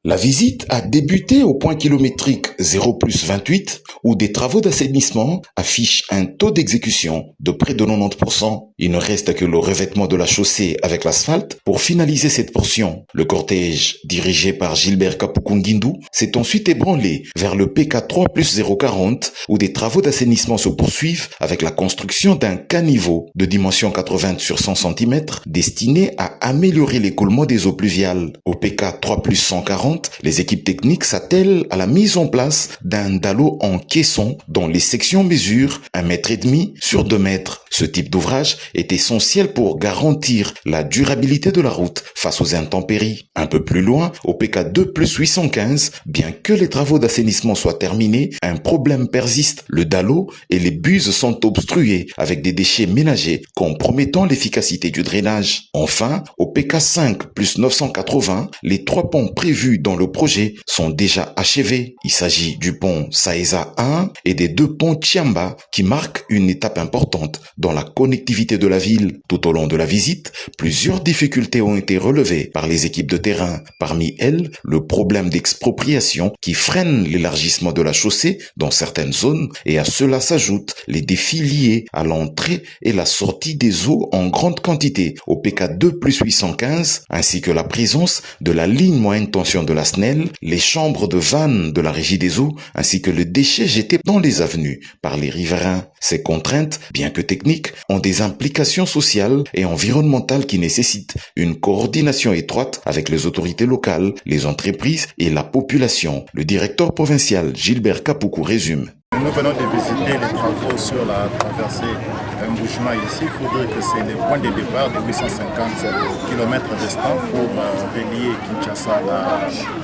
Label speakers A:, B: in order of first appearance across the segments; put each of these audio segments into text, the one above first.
A: La visite a débuté au point kilométrique 0+28 où des travaux d'assainissement affichent un taux d'exécution de près de 90%. Il ne reste que le revêtement de la chaussée avec l'asphalte pour finaliser cette portion. Le cortège, dirigé par Gilbert Kapoukoundindou, s'est ensuite ébranlé vers le PK3+040 où des travaux d'assainissement se poursuivent avec la construction d'un caniveau de dimension 80 sur 100 cm destiné à améliorer l'écoulement des eaux pluviales. Au PK3+140, les équipes techniques s'attellent à la mise en place d'un dallo en caisson dont les sections mesurent 1,5 m sur 2 mètres. Ce type d'ouvrage est essentiel pour garantir la durabilité de la route face aux intempéries. Un peu plus loin, au PK2+815, bien que les travaux d'assainissement soient terminés, un problème persiste. Le dallo et les buses sont obstrués avec des déchets ménagers compromettant l'efficacité du drainage. Enfin, au PK5+980, les 3 ponts prévus dans le projet sont déjà achevés. Il s'agit du pont Saeza 1 et des 2 ponts Chiamba qui marquent une étape importante dans la connectivité de la ville. Tout au long de la visite, plusieurs difficultés ont été relevées par les équipes de terrain. Parmi elles, le problème d'expropriation qui freine l'élargissement de la chaussée dans certaines zones et à cela s'ajoutent les défis liés à l'entrée et la sortie des eaux en grande quantité au PK2+815 ainsi que la présence de la ligne moyenne tension de la SNEL, les chambres de vannes de la régie des eaux ainsi que le déchet jeté dans les avenues par les riverains. Ces contraintes, bien que techniques, ont des implications sociales et environnementales qui nécessitent une coordination étroite avec les autorités locales, les entreprises et la population. Le directeur provincial Gilbert Kapoukou résume.
B: Nous venons de visiter les travaux sur la traversée Mbujimayi ici. Il faudrait que c'est le point de départ de 850 km restants pour relier Kinshasa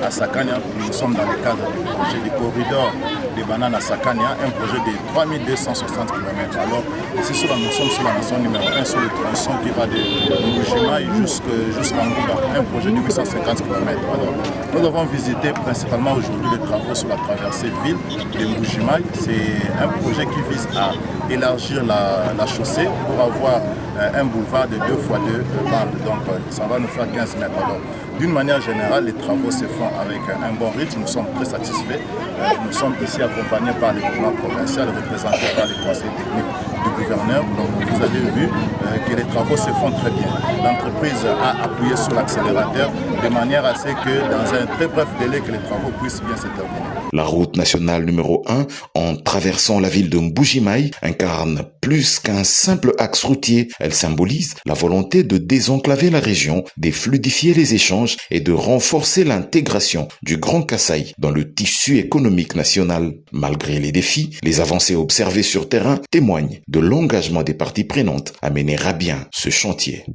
B: à Sakania. Nous sommes dans le cadre du projet du corridor des bananes à Sakania, un projet de 3260 km. Alors, ici nous sommes sur la nation numéro 1 sur le tronçon qui va de Mbujimayi jusqu'à Ngouba, un projet de 850 km. Alors, nous avons visité principalement aujourd'hui les travaux sur la traversée ville de Mbujimayi. C'est un projet qui vise à élargir la chaussée pour avoir un boulevard de 2x2 bandes. Donc ça va nous faire 15 mètres. D'une manière générale, les travaux se font avec un bon rythme. Nous sommes très satisfaits. Nous sommes ici accompagnés par le gouvernement provincial, représentés par les conseils techniques du gouverneur. Donc vous avez vu que les travaux se font très bien. L'entreprise a appuyé sur l'accélérateur de manière à ce que dans un très bref délai que les travaux puissent bien se terminer.
A: La route nationale numéro 1, en traversant la ville de Mbujimayi, incarne plus qu'un simple axe routier. Elle symbolise la volonté de désenclaver la région, de fluidifier les échanges et de renforcer l'intégration du Grand Kasaï dans le tissu économique national. Malgré les défis, les avancées observées sur terrain témoignent de l'engagement des parties prenantes à mener à bien ce chantier.